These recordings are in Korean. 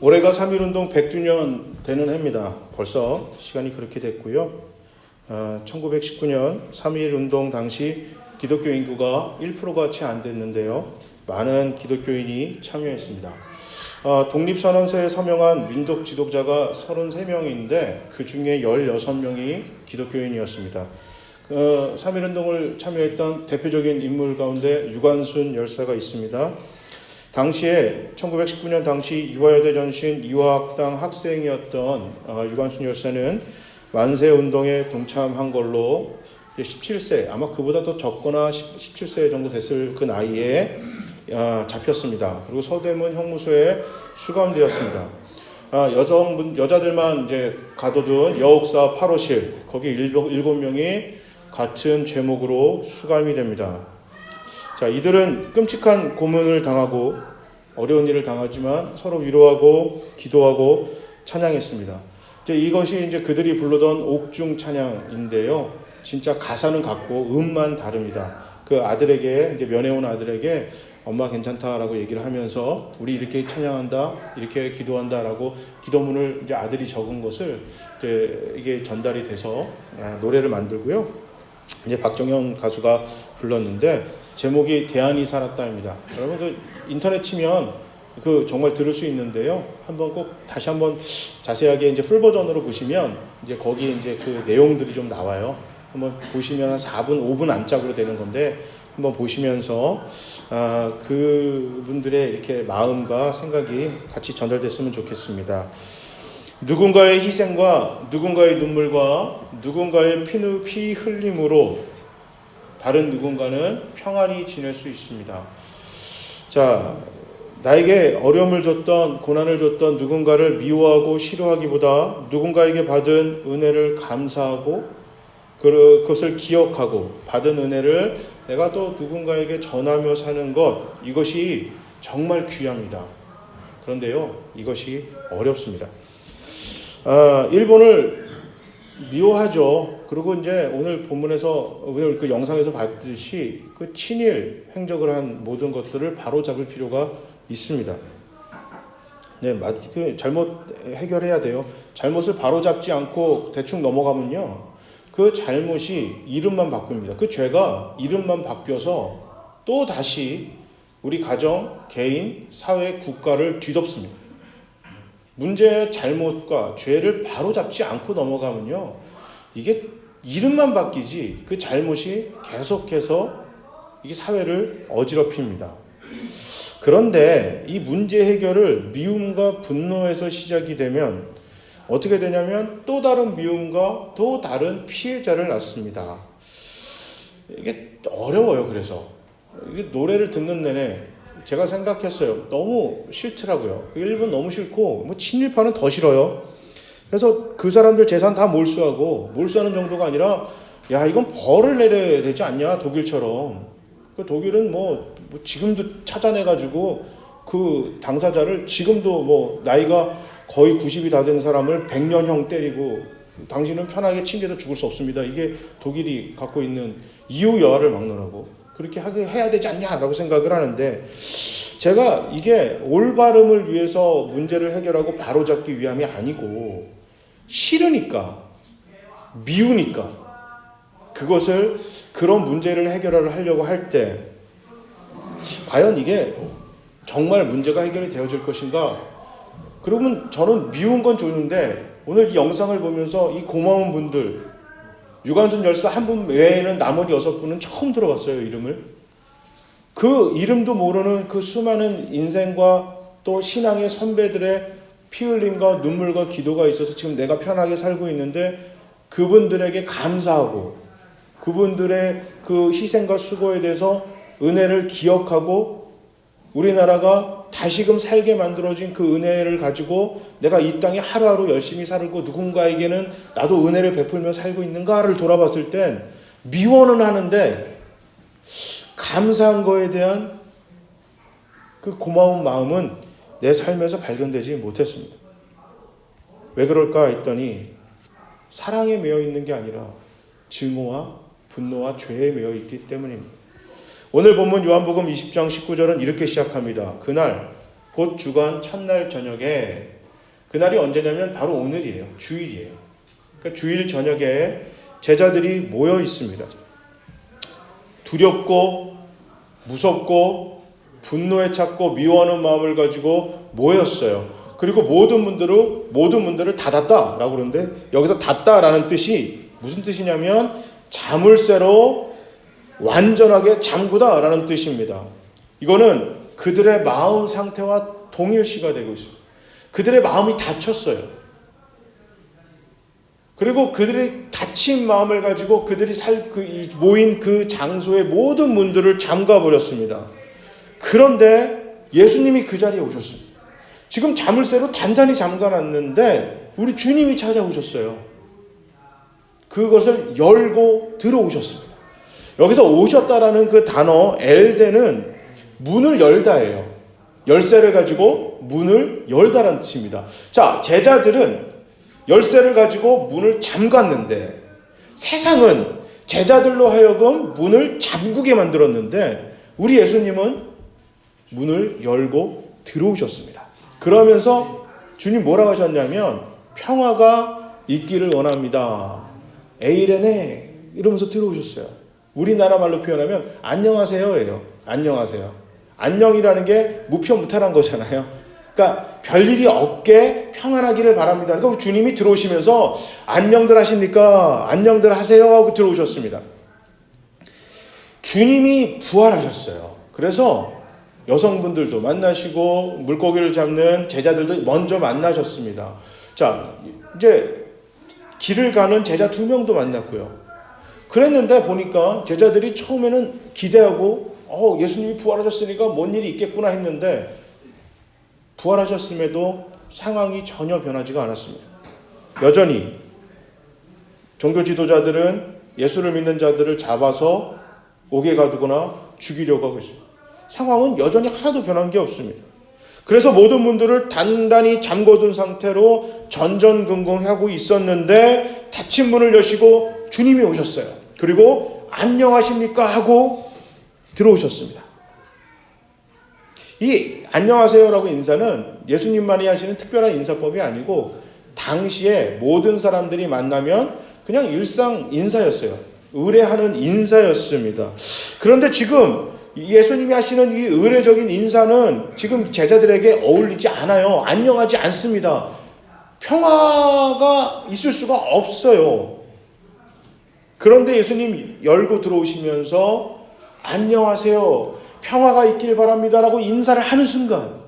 올해가 3.1운동 100주년 되는 해입니다. 벌써 시간이 그렇게 됐고요. 1919년 3.1운동 당시 기독교 인구가 1%가 채 안 됐는데요. 많은 기독교인이 참여했습니다. 독립선언서에 서명한 민족 지도자가 33명인데 그 중에 16명이 기독교인이었습니다. 3.1운동을 참여했던 대표적인 인물 가운데 유관순 열사가 있습니다. 당시에 1919년 당시 이화여대 전신 이화학당 학생이었던 유관순 열사는 만세운동에 동참한 걸로 17세, 아마 그보다 더 적거나 17세 정도 됐을 그 나이에 잡혔습니다. 그리고 서대문 형무소에 수감되었습니다. 여자들만 이제 가둬둔 여옥사 8호실, 거기 7명이 같은 죄목으로 수감이 됩니다. 자, 이들은 끔찍한 고문을 당하고 어려운 일을 당하지만 서로 위로하고 기도하고 찬양했습니다. 이것이 이제 그들이 부르던 옥중 찬양인데요. 진짜 가사는 같고 음만 다릅니다. 그 아들에게 이제 면회온 아들에게 엄마 괜찮다라고 얘기를 하면서 우리 이렇게 찬양한다, 이렇게 기도한다라고 기도문을 이제 아들이 적은 것을 이제 이게 전달이 돼서 노래를 만들고요. 이제 박정현 가수가 불렀는데 제목이 대안이 살았다입니다. 여러분 그 인터넷 치면 그 정말 들을 수 있는데요. 한번 꼭 다시 한번 자세하게 이제 풀 버전으로 보시면 이제 거기 이제 그 내용들이 좀 나와요. 한번 보시면 한 4분, 5분 안짝으로 되는 건데 한번 보시면서 그분들의 이렇게 마음과 생각이 같이 전달됐으면 좋겠습니다. 누군가의 희생과 누군가의 눈물과 누군가의 피 흘림으로 다른 누군가는 평안히 지낼 수 있습니다. 자, 나에게 어려움을 줬던 고난을 줬던 누군가를 미워하고 싫어하기보다 누군가에게 받은 은혜를 감사하고 그것을 기억하고 받은 은혜를 내가 또 누군가에게 전하며 사는 것, 이것이 정말 귀합니다. 그런데요, 이것이 어렵습니다. 일본을 미워하죠. 그리고 이제 오늘 본문에서 오늘 그 영상에서 봤듯이 그 친일 행적을 한 모든 것들을 바로잡을 필요가 있습니다. 네, 그 잘못 해결해야 돼요. 잘못을 바로잡지 않고 대충 넘어가면요, 그 잘못이 이름만 바뀝니다. 그 죄가 이름만 바뀌어서 또 다시 우리 가정, 개인, 사회, 국가를 뒤덮습니다. 문제의 잘못과 죄를 바로잡지 않고 넘어가면요, 이게 이름만 바뀌지 그 잘못이 계속해서 이게 사회를 어지럽힙니다. 그런데 이 문제 해결을 미움과 분노에서 시작이 되면 어떻게 되냐면 또 다른 미움과 또 다른 피해자를 낳습니다. 이게 어려워요. 그래서 이게 노래를 듣는 내내 제가 생각했어요. 너무 싫더라고요. 일본 너무 싫고 뭐 친일파는 더 싫어요. 그래서 그 사람들 재산 다 몰수하는 정도가 아니라 야, 이건 벌을 내려야 되지 않냐, 독일처럼. 그 독일은 뭐 지금도 찾아내가지고 그 당사자를 지금도 뭐 나이가 거의 90이 다 된 사람을 100년형 때리고 당신은 편하게 침대에서 죽을 수 없습니다. 이게 독일이 갖고 있는 이유 여하를 막론하고 그렇게 해야 되지 않냐라고 생각을 하는데, 제가 이게 올바름을 위해서 문제를 해결하고 바로잡기 위함이 아니고 싫으니까, 미우니까 그런 문제를 하려고 할 때 과연 이게 정말 문제가 해결이 되어질 것인가? 그러면 저는 미운 건 좋은데 오늘 이 영상을 보면서 이 고마운 분들, 유관순 열사 한 분 외에는 나머지 6분은 처음 들어봤어요, 이름을. 그 이름도 모르는 그 수많은 인생과 또 신앙의 선배들의 피 흘림과 눈물과 기도가 있어서 지금 내가 편하게 살고 있는데, 그분들에게 감사하고 그분들의 그 희생과 수고에 대해서 은혜를 기억하고 우리나라가 다시금 살게 만들어진 그 은혜를 가지고 내가 이 땅에 하루하루 열심히 살고 누군가에게는 나도 은혜를 베풀며 살고 있는가를 돌아봤을 땐 미워는 하는데 감사한 거에 대한 그 고마운 마음은 내 삶에서 발견되지 못했습니다. 왜 그럴까 했더니 사랑에 매여 있는 게 아니라 증오와 분노와 죄에 매여 있기 때문입니다. 오늘 본문 요한복음 20장 19절은 이렇게 시작합니다. 그날 곧 주간 첫날 저녁에, 그날이 언제냐면 바로 오늘이에요. 주일이에요. 그러니까 주일 저녁에 제자들이 모여 있습니다. 두렵고 무섭고 분노에 찼고 미워하는 마음을 가지고 모였어요. 그리고 모든 문들을 닫았다라고 그러는데, 여기서 닫다라는 뜻이 무슨 뜻이냐면 자물쇠로 완전하게 잠그다라는 뜻입니다. 이거는 그들의 마음 상태와 동일시가 되고 있어요. 그들의 마음이 닫혔어요. 그리고 그들의 닫힌 마음을 가지고 그들이 모인 그 장소의 모든 문들을 잠가버렸습니다. 그런데 예수님이 그 자리에 오셨습니다. 지금 자물쇠로 단단히 잠가놨는데 우리 주님이 찾아오셨어요. 그것을 열고 들어오셨습니다. 여기서 오셨다라는 그 단어 엘데는 문을 열다예요. 열쇠를 가지고 문을 열다라는 뜻입니다. 자, 제자들은 열쇠를 가지고 문을 잠갔는데, 세상은 제자들로 하여금 문을 잠그게 만들었는데, 우리 예수님은 문을 열고 들어오셨습니다. 그러면서 주님 뭐라고 하셨냐면 평화가 있기를 원합니다. 에이레네 이러면서 들어오셨어요. 우리나라 말로 표현하면 안녕하세요예요. 안녕하세요. 안녕이라는 게 무표무탈한 거잖아요. 그러니까 별일이 없게 평안하기를 바랍니다. 그러니까 주님이 들어오시면서 안녕들 하십니까? 안녕들 하세요 하고 들어오셨습니다. 주님이 부활하셨어요. 그래서 여성분들도 만나시고 물고기를 잡는 제자들도 먼저 만나셨습니다. 자, 이제 길을 가는 제자 2명도 만났고요. 그랬는데 보니까 제자들이 처음에는 기대하고 예수님이 부활하셨으니까 뭔 일이 있겠구나 했는데, 부활하셨음에도 상황이 전혀 변하지가 않았습니다. 여전히 종교 지도자들은 예수를 믿는 자들을 잡아서 옥에 가두거나 죽이려고 하고 있습니다. 상황은 여전히 하나도 변한 게 없습니다. 그래서 모든 문들을 단단히 잠궈둔 상태로 전전긍긍하고 있었는데, 닫힌 문을 여시고 주님이 오셨어요. 그리고 안녕하십니까 하고 들어오셨습니다. 이 안녕하세요라고 인사는 예수님만이 하시는 특별한 인사법이 아니고, 당시에 모든 사람들이 만나면 그냥 일상 인사였어요. 의례하는 인사였습니다. 그런데 지금 예수님이 하시는 이 의례적인 인사는 지금 제자들에게 어울리지 않아요. 안녕하지 않습니다. 평화가 있을 수가 없어요. 그런데 예수님 열고 들어오시면서 안녕하세요, 평화가 있길 바랍니다라고 인사를 하는 순간,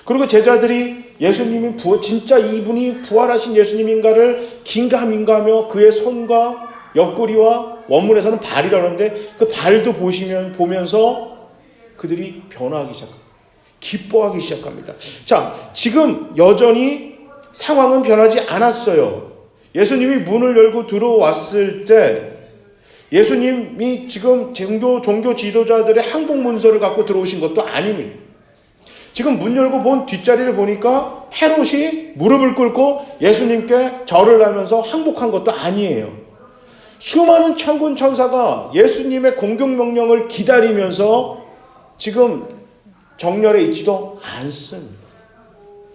그리고 제자들이 예수님이 진짜 이분이 부활하신 예수님인가를 긴가민가하며 그의 손과 옆구리와 원문에서는 발이라고 하는데 그 발도 보면서 그들이 변화하기 시작합니다. 기뻐하기 시작합니다. 자, 지금 여전히 상황은 변하지 않았어요. 예수님이 문을 열고 들어왔을 때 예수님이 지금 종교 지도자들의 항복 문서를 갖고 들어오신 것도 아닙니다. 지금 문 열고 본 뒷자리를 보니까 헤롯이 무릎을 꿇고 예수님께 절을 하면서 항복한 것도 아니에요. 수많은 천군 천사가 예수님의 공격 명령을 기다리면서 지금 정렬에 있지도 않습니다.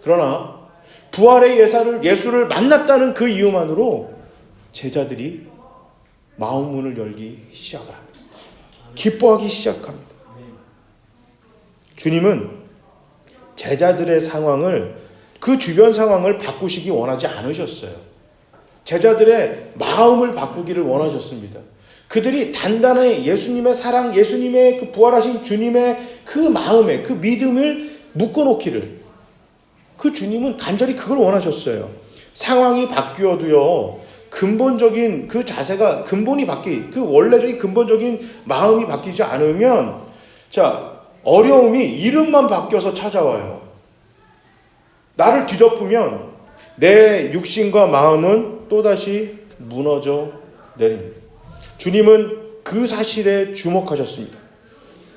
그러나 부활의 예수를 만났다는 그 이유만으로 제자들이 마음 문을 열기 시작을 합니다. 기뻐하기 시작합니다. 주님은 제자들의 상황을, 그 주변 상황을 바꾸시기 원하지 않으셨어요. 제자들의 마음을 바꾸기를 원하셨습니다. 그들이 단단히 예수님의 사랑, 예수님의 그 부활하신 주님의 그 마음에 그 믿음을 묶어놓기를, 그 주님은 간절히 그걸 원하셨어요. 상황이 바뀌어도요, 근본적인 그 자세가, 그 원래적인 근본적인 마음이 바뀌지 않으면, 자, 어려움이 이름만 바뀌어서 찾아와요. 나를 뒤덮으면 내 육신과 마음은 또다시 무너져 내립니다. 주님은 그 사실에 주목하셨습니다.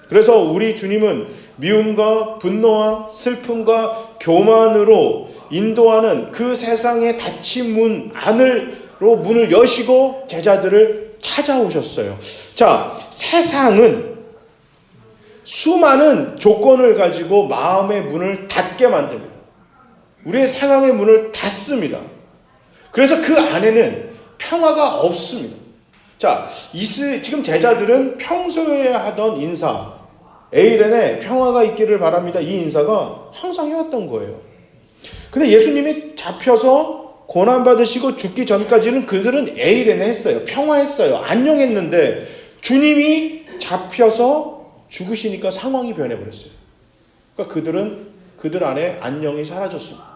그래서 우리 주님은 미움과 분노와 슬픔과 교만으로 인도하는 그 세상의 닫힌 문 안으로 문을 여시고 제자들을 찾아오셨어요. 자, 세상은 수많은 조건을 가지고 마음의 문을 닫게 만듭니다. 우리의 상황의 문을 닫습니다. 그래서 그 안에는 평화가 없습니다. 자, 지금 제자들은 평소에 하던 인사, 에이렌에 평화가 있기를 바랍니다. 이 인사가 항상 해왔던 거예요. 근데 예수님이 잡혀서 고난받으시고 죽기 전까지는 그들은 에이렌에 했어요. 평화했어요. 안녕했는데 주님이 잡혀서 죽으시니까 상황이 변해버렸어요. 그러니까 그들 안에 안녕이 사라졌습니다.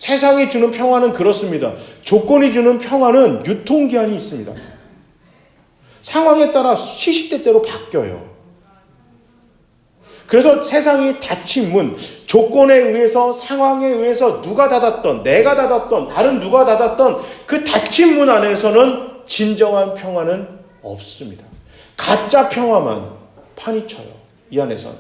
세상이 주는 평화는 그렇습니다. 조건이 주는 평화는 유통기한이 있습니다. 상황에 따라 시시때때로 바뀌어요. 그래서 세상이 닫힌 문, 조건에 의해서, 상황에 의해서 누가 닫았던, 내가 닫았던, 다른 누가 닫았던 그 닫힌 문 안에서는 진정한 평화는 없습니다. 가짜 평화만 파니쳐요. 이 안에선.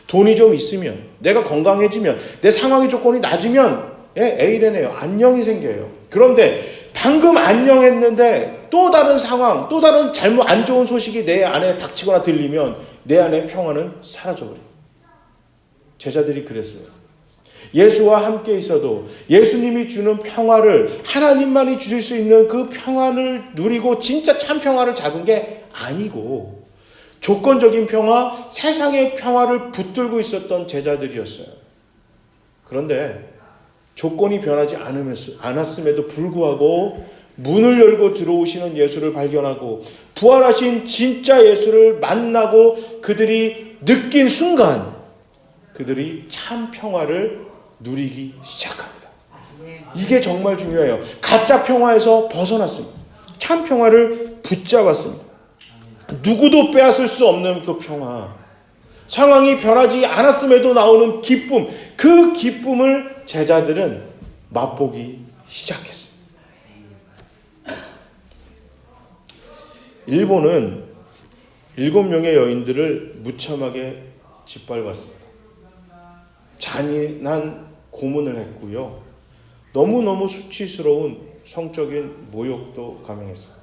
돈이 좀 있으면, 내가 건강해지면, 내 상황의 조건이 낮으면 에이레네요. 안녕이 생겨요. 그런데 방금 안녕했는데 또 다른 상황, 또 다른 안 좋은 소식이 내 안에 닥치거나 들리면 내 안에 평화는 사라져버려요. 제자들이 그랬어요. 예수와 함께 있어도 예수님이 주는 평화를, 하나님만이 주실 수 있는 그 평화를 누리고 진짜 참 평화를 잡은 게 아니고 조건적인 평화, 세상의 평화를 붙들고 있었던 제자들이었어요. 그런데 조건이 변하지 않았음에도 불구하고 문을 열고 들어오시는 예수를 발견하고 부활하신 진짜 예수를 만나고 그들이 느낀 순간 그들이 참 평화를 누리기 시작합니다. 이게 정말 중요해요. 가짜 평화에서 벗어났습니다. 참 평화를 붙잡았습니다. 누구도 빼앗을 수 없는 그 평화. 상황이 변하지 않았음에도 나오는 기쁨. 그 기쁨을 제자들은 맛보기 시작했습니다. 일본은 7명의 여인들을 무참하게 짓밟았습니다. 잔인한 고문을 했고요. 너무너무 수치스러운 성적인 모욕도 감행했습니다.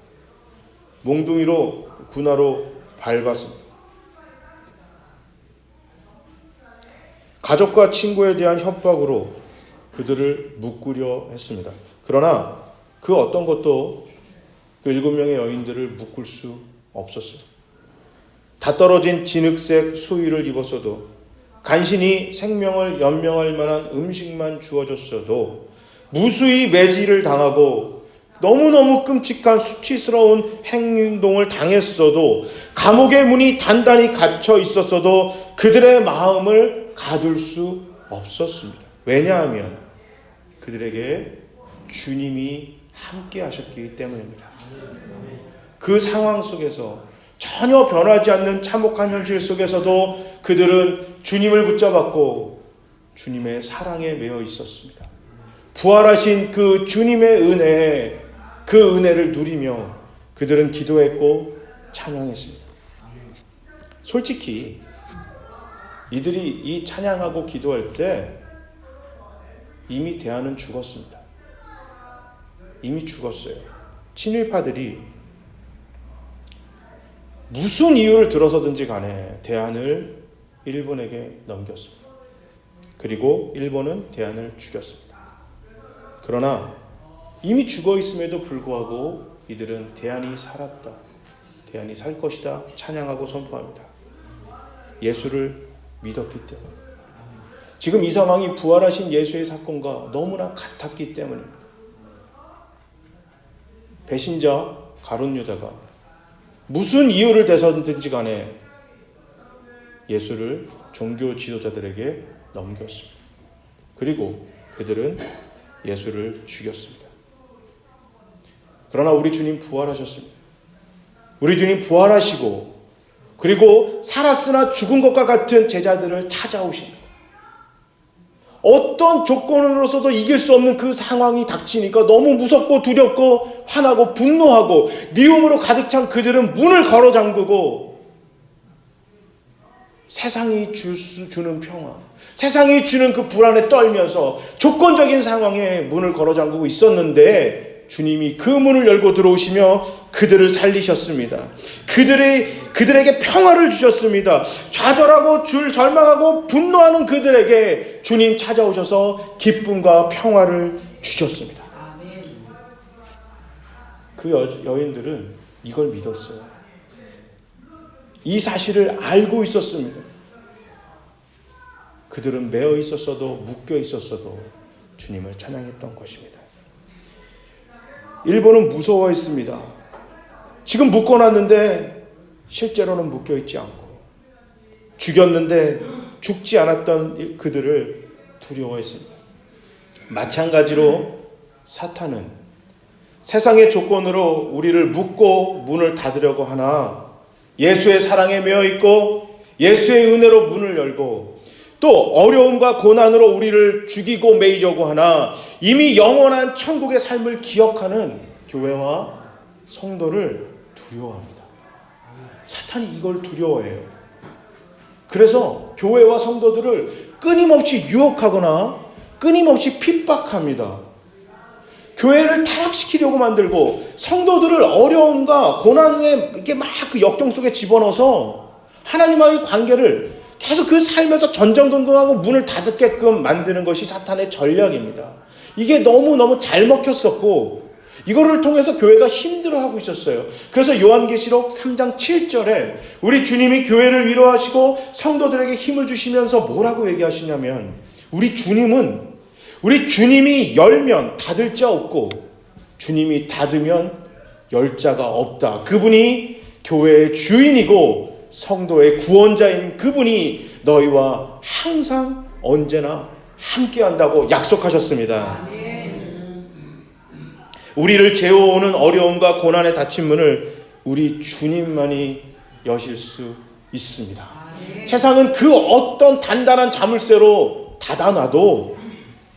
몽둥이로 군화로 밟았습니다. 가족과 친구에 대한 협박으로 그들을 묶으려 했습니다. 그러나 그 어떤 것도 그 7명의 여인들을 묶을 수 없었어요. 다 떨어진 진흙색 수의를 입었어도, 간신히 생명을 연명할 만한 음식만 주어졌어도, 무수히 매질을 당하고 너무너무 끔찍한 수치스러운 행동을 당했어도, 감옥의 문이 단단히 갇혀 있었어도 그들의 마음을 가둘 수 없었습니다. 왜냐하면 그들에게 주님이 함께 하셨기 때문입니다. 그 상황 속에서 전혀 변하지 않는 참혹한 현실 속에서도 그들은 주님을 붙잡았고 주님의 사랑에 매여 있었습니다. 부활하신 그 주님의 은혜, 그 은혜를 누리며 그들은 기도했고 찬양했습니다. 솔직히 이들이 이 찬양하고 기도할 때 이미 대안은 죽었습니다. 이미 죽었어요. 친일파들이 무슨 이유를 들어서든지 간에 대안을 일본에게 넘겼습니다. 그리고 일본은 대안을 죽였습니다. 그러나 이미 죽어 있음에도 불구하고 이들은 대안이 살았다, 대안이 살 것이다 찬양하고 선포합니다. 예수를 믿었기 때문에. 지금 이 상황이 부활하신 예수의 사건과 너무나 같았기 때문입니다. 배신자 가룟 유다가 무슨 이유를 대서든지 간에 예수를 종교 지도자들에게 넘겼습니다. 그리고 그들은 예수를 죽였습니다. 그러나 우리 주님 부활하셨습니다. 우리 주님 부활하시고 그리고 살았으나 죽은 것과 같은 제자들을 찾아오십니다. 어떤 조건으로서도 이길 수 없는 그 상황이 닥치니까 너무 무섭고 두렵고 화나고 분노하고 미움으로 가득 찬 그들은 문을 걸어 잠그고 세상이 주는 평화, 세상이 주는 그 불안에 떨면서 조건적인 상황에 문을 걸어 잠그고 있었는데 주님이 그 문을 열고 들어오시며 그들을 살리셨습니다. 그들에게 평화를 주셨습니다. 좌절하고 절망하고 분노하는 그들에게 주님 찾아오셔서 기쁨과 평화를 주셨습니다. 그 여인들은 이걸 믿었어요. 이 사실을 알고 있었습니다. 그들은 매어 있었어도 묶여 있었어도 주님을 찬양했던 것입니다. 일본은 무서워했습니다. 지금 묶어놨는데 실제로는 묶여있지 않고 죽였는데 죽지 않았던 그들을 두려워했습니다. 마찬가지로 사탄은 세상의 조건으로 우리를 묶고 문을 닫으려고 하나 예수의 사랑에 매어 있고 예수의 은혜로 문을 열고 또 어려움과 고난으로 우리를 죽이고 매이려고 하나 이미 영원한 천국의 삶을 기억하는 교회와 성도를 두려워합니다. 사탄이 이걸 두려워해요. 그래서 교회와 성도들을 끊임없이 유혹하거나 끊임없이 핍박합니다. 교회를 타락시키려고 만들고 성도들을 어려움과 고난에 이렇게 막 그 역경 속에 집어넣어서 하나님과의 관계를 계속 그 삶에서 전전긍긍하고 문을 닫게끔 만드는 것이 사탄의 전략입니다. 이게 너무너무 잘 먹혔었고 이거를 통해서 교회가 힘들어하고 있었어요. 그래서 요한계시록 3장 7절에 우리 주님이 교회를 위로하시고 성도들에게 힘을 주시면서 뭐라고 얘기하시냐면 우리 주님이 열면 닫을 자 없고 주님이 닫으면 열 자가 없다. 그분이 교회의 주인이고 성도의 구원자인 그분이 너희와 항상 언제나 함께한다고 약속하셨습니다. 우리를 재워오는 어려움과 고난의 닫힌 문을 우리 주님만이 여실 수 있습니다. 세상은 그 어떤 단단한 자물쇠로 닫아놔도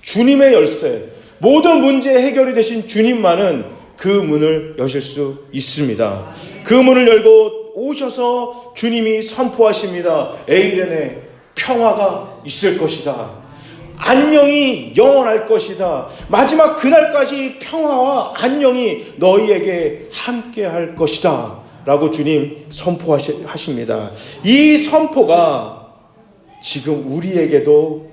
주님의 열쇠, 모든 문제의 해결이 되신 주님만은 그 문을 여실 수 있습니다. 그 문을 열고 오셔서 주님이 선포하십니다. 에이렌에 평화가 있을 것이다. 안녕이 영원할 것이다. 마지막 그날까지 평화와 안녕이 너희에게 함께할 것이다. 라고 주님 선포하십니다. 이 선포가 지금 우리에게도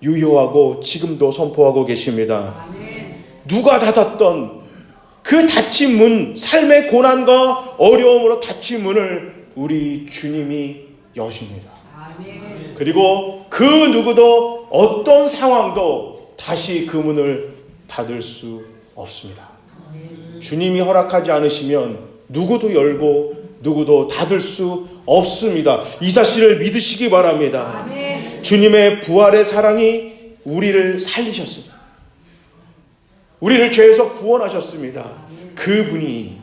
유효하고 지금도 선포하고 계십니다. 누가 닫았던 그 닫힌 문, 삶의 고난과 어려움으로 닫힌 문을 우리 주님이 여십니다. 그리고 그 누구도 어떤 상황도 다시 그 문을 닫을 수 없습니다. 주님이 허락하지 않으시면 누구도 열고 누구도 닫을 수 없습니다. 이 사실을 믿으시기 바랍니다. 주님의 부활의 사랑이 우리를 살리셨습니다. 우리를 죄에서 구원하셨습니다. 그분이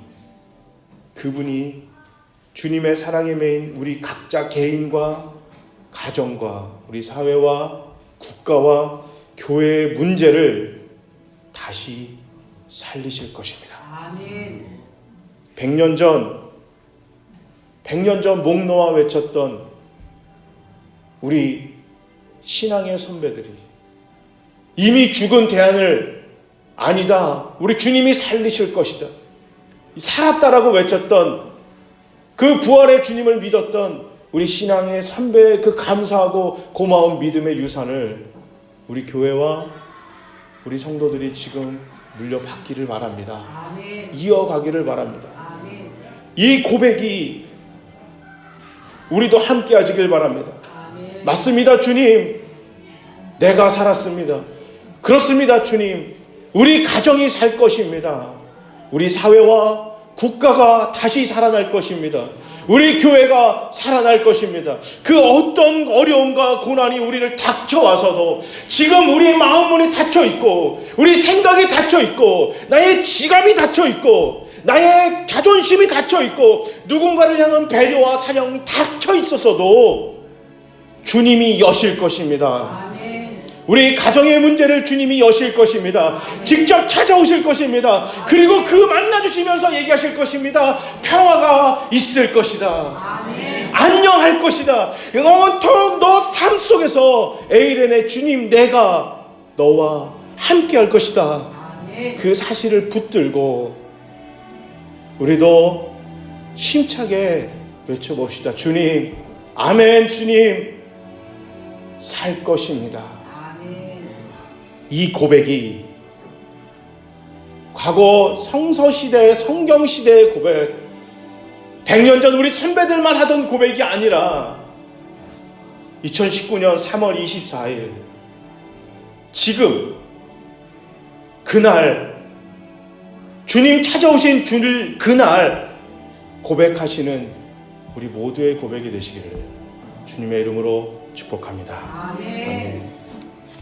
주님의 사랑에 매인 우리 각자 개인과 가정과 우리 사회와 국가와 교회의 문제를 다시 살리실 것입니다. 100년 전 목 놓아 외쳤던 우리 신앙의 선배들이 이미 죽은 대안을 아니다. 우리 주님이 살리실 것이다. 살았다라고 외쳤던 그 부활의 주님을 믿었던 우리 신앙의 선배의 그 감사하고 고마운 믿음의 유산을 우리 교회와 우리 성도들이 지금 물려받기를 바랍니다. 이어가기를 바랍니다. 이 고백이 우리도 함께 하시길 바랍니다. 맞습니다, 주님. 내가 살았습니다. 그렇습니다, 주님. 우리 가정이 살 것입니다. 우리 사회와 국가가 다시 살아날 것입니다. 우리 교회가 살아날 것입니다. 그 어떤 어려움과 고난이 우리를 닥쳐와서도 지금 우리의 마음문이 닫혀있고 우리 생각이 닫혀있고 나의 지갑이 닫혀있고 나의 자존심이 닫혀있고 누군가를 향한 배려와 사랑이 닫혀있었어도 주님이 여실 것입니다. 우리 가정의 문제를 주님이 여실 것입니다. 직접 찾아오실 것입니다. 그리고 그 만나주시면서 얘기하실 것입니다. 평화가 있을 것이다. 안녕할 것이다. 영원토록 너 삶 속에서 에이렌의 주님 내가 너와 함께 할 것이다. 그 사실을 붙들고 우리도 힘차게 외쳐봅시다. 주님, 아멘. 주님, 살 것입니다. 이 고백이 과거 성서시대, 성경시대의 고백, 100년 전 우리 선배들만 하던 고백이 아니라 2019년 3월 24일 지금 그날 주님 찾아오신 그날 고백하시는 우리 모두의 고백이 되시기를 주님의 이름으로 축복합니다. 아멘.